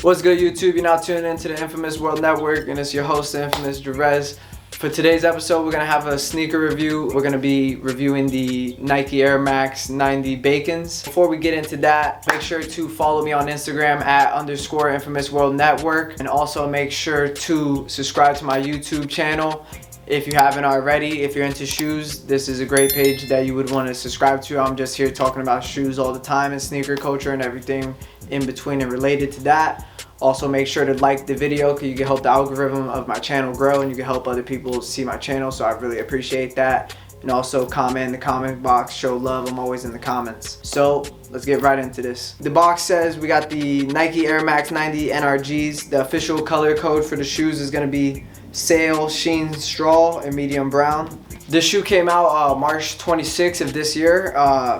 What's good, YouTube? You're now tuning into the Infamous World Network, and it's your host, the Infamous Jerez. For today's episode, we're going to have a sneaker review. We're going to be reviewing the Nike Air Max 90 Bacons. Before we get into that, make sure to follow me on Instagram at _InfamousWorldNetwork, and also make sure to subscribe to my YouTube channel if you haven't already. If you're into shoes, this is a great page that you would want to subscribe to. I'm just here talking about shoes all the time and sneaker culture and everything in between and related to that. Also, make sure to like the video because you can help the algorithm of my channel grow and you can help other people see my channel, so I really appreciate that. And also comment in the comment box, show love. I'm always in the comments. So let's get right into this. The box says we got the Nike Air Max 90 NRGs. The official color code for the shoes is going to be Sail Sheen Straw in medium brown. This shoe came out March 26th of this year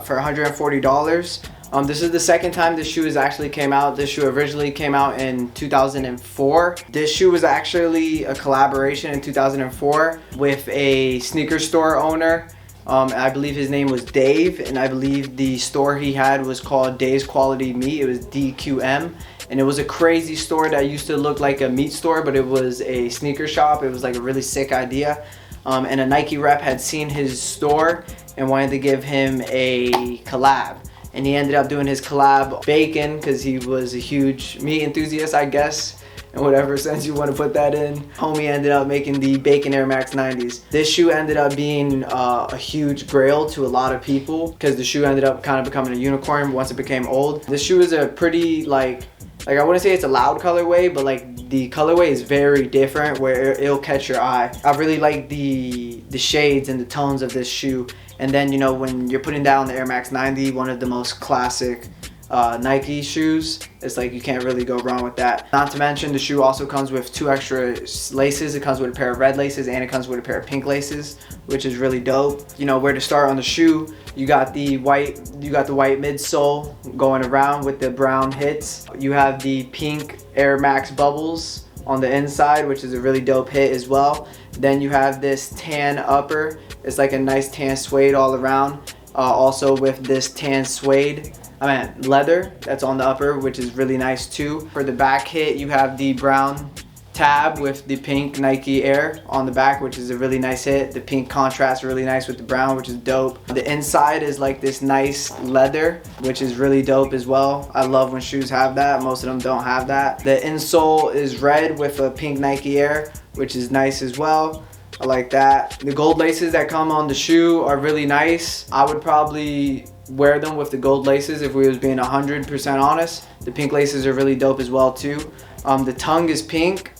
for $140. This is the second time this shoe has actually came out. This shoe originally came out in 2004. This shoe was actually a collaboration in 2004 with a sneaker store owner. I believe his name was Dave, and I believe the store he had was called Dave's Quality Meat. It was DQM, and it was a crazy store that used to look like a meat store, but it was a sneaker shop. It was like a really sick idea. And a Nike rep had seen his store and wanted to give him a collab. And he ended up doing his collab bacon because he was a huge meat enthusiast, I guess, in whatever sense you want to put that in. Homie ended up making the Bacon Air Max 90s. This shoe ended up being a huge grail to a lot of people because the shoe ended up kind of becoming a unicorn once it became old. This shoe is a pretty like I wouldn't say it's a loud colorway, but like the colorway is very different where it'll catch your eye. I really like the shades and the tones of this shoe. And then, you know, when you're putting down the Air Max 90, one of the most classic Nike shoes, it's like you can't really go wrong with that. Not to mention the shoe also comes with 2 extra laces. It comes with a pair of red laces and it comes with a pair of pink laces, which is really dope. You know where to start on the shoe. You got the white midsole going around with the brown hits. You have the pink Air Max bubbles on the inside, which is a really dope hit as well. Then you have this tan upper. It's like a nice tan suede all around. Also with this tan leather that's on the upper, which is really nice too. For the back hit, you have the brown tab with the pink Nike Air on the back, which is a really nice hit. The pink contrasts really nice with the brown, which is dope. The inside is like this nice leather, which is really dope as well. I love when shoes have that. Most of them don't have that. The insole is red with a pink Nike Air, which is nice as well. I like that. The gold laces that come on the shoe are really nice. I would probably wear them with the gold laces if we was being 100% honest. The pink laces are really dope as well too. The tongue is pink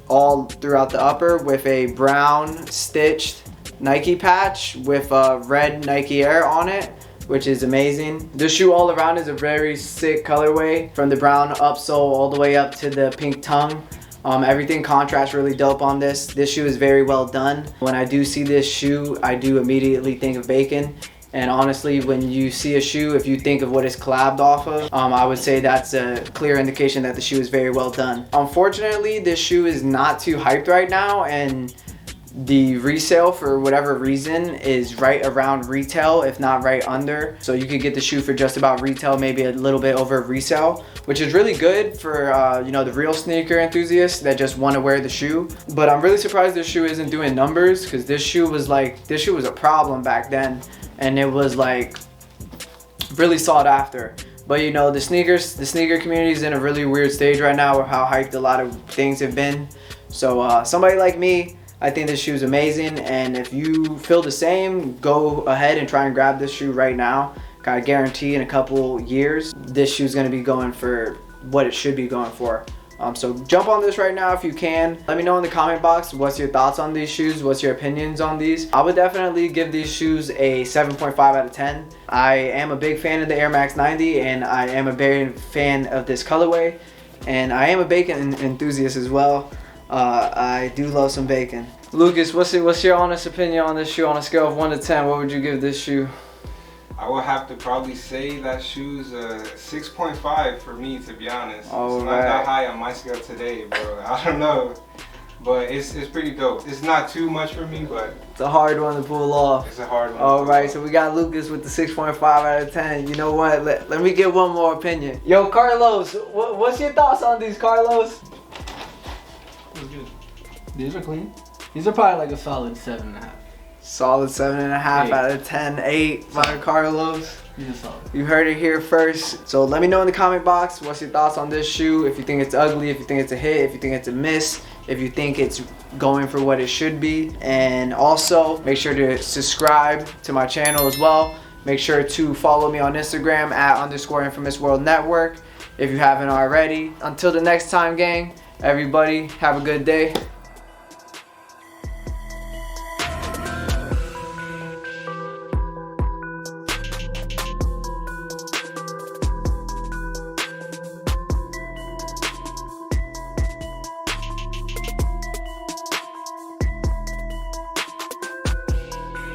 all throughout the upper with a brown stitched Nike patch with a red Nike Air on it, which is amazing. This shoe all around is a very sick colorway, from the brown upsole all the way up to the pink tongue. Everything contrasts really dope on this. This shoe is very well done. When I do see this shoe, I do immediately think of bacon. And honestly, when you see a shoe, if you think of what it's collabed off of, I would say that's a clear indication that the shoe is very well done. Unfortunately, this shoe is not too hyped right now, and the resale for whatever reason is right around retail, if not right under. So you could get the shoe for just about retail, maybe a little bit over resale, which is really good for you know, the real sneaker enthusiasts that just want to wear the shoe. But I'm really surprised this shoe isn't doing numbers, because this shoe was a problem back then, and it was like really sought after. But you know, the sneaker community is in a really weird stage right now with how hyped a lot of things have been. So somebody like me, I think this shoe is amazing, and if you feel the same, go ahead and try and grab this shoe right now. I guarantee in a couple years, this shoe is going to be going for what it should be going for. So jump on this right now if you can. Let me know in the comment box what's your thoughts on these shoes, what's your opinions on these. I would definitely give these shoes a 7.5 out of 10. I am a big fan of the Air Max 90, and I am a very fan of this colorway, and I am a bacon enthusiast as well. I do love some bacon. Lucas, what's your honest opinion on this shoe? On a scale of 1 to 10, what would you give this shoe? I would have to probably say that shoe's a 6.5 for me, to be honest. All it's right. not that high on my scale today, bro. I don't know. but it's pretty dope. It's not too much for me, but it's a hard one to pull off. It's a hard one. All right, so we got Lucas with the 6.5 out of 10. You know what? Let me get one more opinion. Yo, Carlos, what's your thoughts on these, Carlos? Good. These are clean. These are probably like a solid 7.5. Solid 7.5 Eight. out of 10. 8 by Carlos. These are solid. You heard it here first. So let me know in the comment box what's your thoughts on this shoe. If you think it's ugly, if you think it's a hit, if you think it's a miss, if you think it's going for what it should be. And also make sure to subscribe to my channel as well. Make sure to follow me on Instagram at _InfamousWorldNetwork if you haven't already. Until the next time, gang, everybody have a good day.